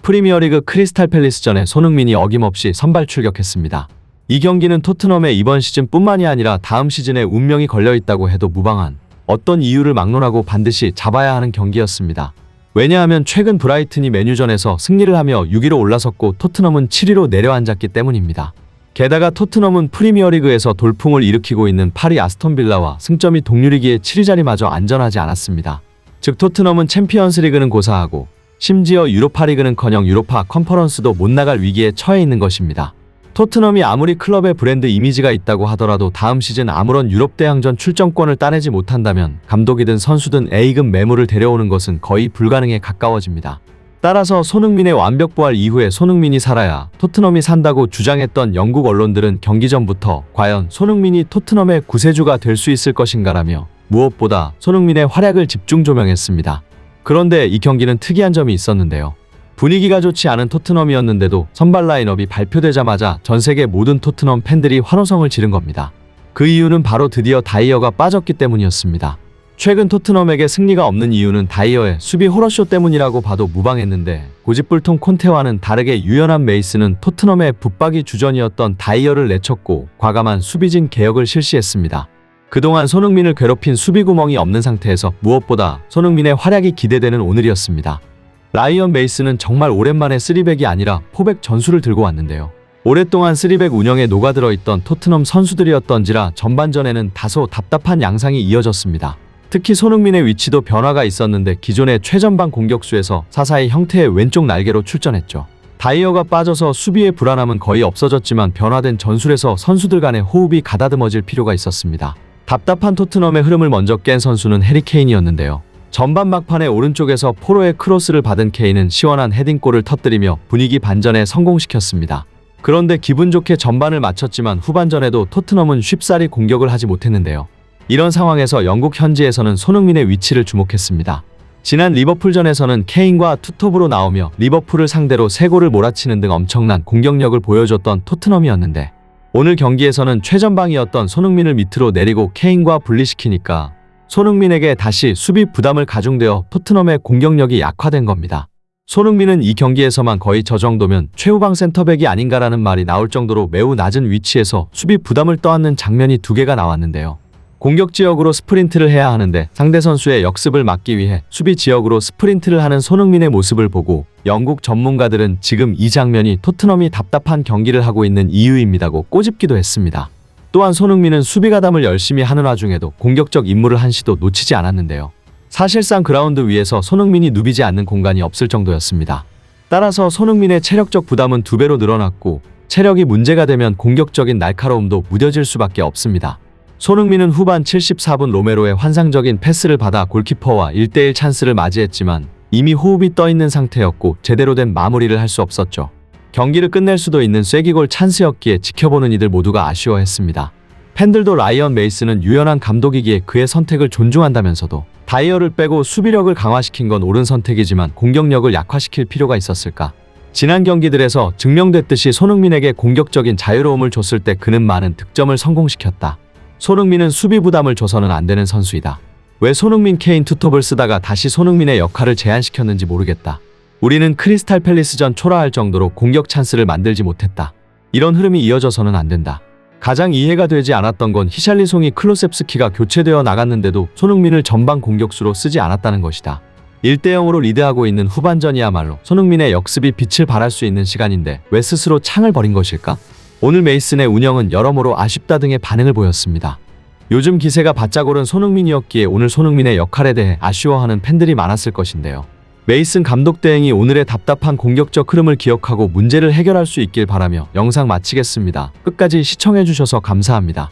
프리미어리그 크리스탈 팰리스전에 손흥민이 어김없이 선발 출격했습니다. 이 경기는 토트넘의 이번 시즌뿐만이 아니라 다음 시즌에 운명이 걸려있다고 해도 무방한 어떤 이유를 막론하고 반드시 잡아야 하는 경기였습니다. 왜냐하면 최근 브라이튼이 맨유전에서 승리를 하며 6위로 올라섰고 토트넘은 7위로 내려앉았기 때문입니다. 게다가 토트넘은 프리미어리그에서 돌풍을 일으키고 있는 파리 아스톤빌라와 승점이 동률이기에 7위 자리마저 안전하지 않았습니다. 즉 토트넘은 챔피언스리그는 고사하고 심지어 유로파리그는커녕 유로파 컨퍼런스도 못 나갈 위기에 처해 있는 것입니다. 토트넘이 아무리 클럽의 브랜드 이미지가 있다고 하더라도 다음 시즌 아무런 유럽 대항전 출전권을 따내지 못한다면 감독이든 선수든 A급 매물을 데려오는 것은 거의 불가능에 가까워집니다. 따라서 손흥민의 완벽 부활 이후에 손흥민이 살아야 토트넘이 산다고 주장했던 영국 언론들은 경기 전부터 과연 손흥민이 토트넘의 구세주가 될 수 있을 것인가라며 무엇보다 손흥민의 활약을 집중 조명했습니다. 그런데 이 경기는 특이한 점이 있었는데요. 분위기가 좋지 않은 토트넘이었는데도 선발 라인업이 발표되자마자 전세계 모든 토트넘 팬들이 환호성을 지른 겁니다. 그 이유는 바로 드디어 다이어가 빠졌기 때문이었습니다. 최근 토트넘에게 승리가 없는 이유는 다이어의 수비 호러쇼 때문이라고 봐도 무방했는데 고집불통 콘테와는 다르게 유연한 메이스는 토트넘의 붙박이 주전이었던 다이어를 내쳤고 과감한 수비진 개혁을 실시했습니다. 그동안 손흥민을 괴롭힌 수비구멍이 없는 상태에서 무엇보다 손흥민의 활약이 기대되는 오늘이었습니다. 라이언 메이스는 정말 오랜만에 3백이 아니라 4백 전술을 들고 왔는데요. 오랫동안 3백 운영에 녹아들어 있던 토트넘 선수들이었던지라 전반전에는 다소 답답한 양상이 이어졌습니다. 특히 손흥민의 위치도 변화가 있었는데 기존의 최전방 공격수에서 사사의 형태의 왼쪽 날개로 출전했죠. 다이어가 빠져서 수비의 불안함은 거의 없어졌지만 변화된 전술에서 선수들 간의 호흡이 가다듬어질 필요가 있었습니다. 답답한 토트넘의 흐름을 먼저 깬 선수는 해리 케인이었는데요. 전반 막판에 오른쪽에서 포로의 크로스를 받은 케인은 시원한 헤딩골을 터뜨리며 분위기 반전에 성공시켰습니다. 그런데 기분 좋게 전반을 마쳤지만 후반전에도 토트넘은 쉽사리 공격을 하지 못했는데요. 이런 상황에서 영국 현지에서는 손흥민의 위치를 주목했습니다. 지난 리버풀전에서는 케인과 투톱으로 나오며 리버풀을 상대로 3골을 몰아치는 등 엄청난 공격력을 보여줬던 토트넘이었는데 오늘 경기에서는 최전방이었던 손흥민을 밑으로 내리고 케인과 분리시키니까 손흥민에게 다시 수비 부담을 가중되어 토트넘의 공격력이 약화된 겁니다. 손흥민은 이 경기에서만 거의 저 정도면 최후방 센터백이 아닌가라는 말이 나올 정도로 매우 낮은 위치에서 수비 부담을 떠안는 장면이 2개가 나왔는데요. 공격 지역으로 스프린트를 해야 하는데 상대 선수의 역습을 막기 위해 수비 지역으로 스프린트를 하는 손흥민의 모습을 보고 영국 전문가들은 지금 이 장면이 토트넘이 답답한 경기를 하고 있는 이유입니다고 꼬집기도 했습니다. 또한 손흥민은 수비 가담을 열심히 하는 와중에도 공격적 임무를 한 시도 놓치지 않았는데요. 사실상 그라운드 위에서 손흥민이 누비지 않는 공간이 없을 정도였습니다. 따라서 손흥민의 체력적 부담은 2배로 늘어났고 체력이 문제가 되면 공격적인 날카로움도 무뎌질 수밖에 없습니다. 손흥민은 후반 74분 로메로의 환상적인 패스를 받아 골키퍼와 1대1 찬스를 맞이했지만 이미 호흡이 떠있는 상태였고 제대로 된 마무리를 할 수 없었죠. 경기를 끝낼 수도 있는 쐐기골 찬스였기에 지켜보는 이들 모두가 아쉬워했습니다. 팬들도 라이언 메이스는 유연한 감독이기에 그의 선택을 존중한다면서도 다이어를 빼고 수비력을 강화시킨 건 옳은 선택이지만 공격력을 약화시킬 필요가 있었을까? 지난 경기들에서 증명됐듯이 손흥민에게 공격적인 자유로움을 줬을 때 그는 많은 득점을 성공시켰다. 손흥민은 수비 부담을 줘서는 안 되는 선수이다. 왜 손흥민 케인 투톱을 쓰다가 다시 손흥민의 역할을 제한시켰는지 모르겠다. 우리는 크리스탈 팰리스전 초라할 정도로 공격 찬스를 만들지 못했다. 이런 흐름이 이어져서는 안 된다. 가장 이해가 되지 않았던 건 히샬리송이 클로셉스키가 교체되어 나갔는데도 손흥민을 전방 공격수로 쓰지 않았다는 것이다. 1대0으로 리드하고 있는 후반전이야말로 손흥민의 역습이 빛을 발할 수 있는 시간인데 왜 스스로 창을 버린 것일까? 오늘 메이슨의 운영은 여러모로 아쉽다 등의 반응을 보였습니다. 요즘 기세가 바짝 오른 손흥민이었기에 오늘 손흥민의 역할에 대해 아쉬워하는 팬들이 많았을 것인데요. 메이슨 감독 대행이 오늘의 답답한 공격적 흐름을 기억하고 문제를 해결할 수 있길 바라며 영상 마치겠습니다. 끝까지 시청해주셔서 감사합니다.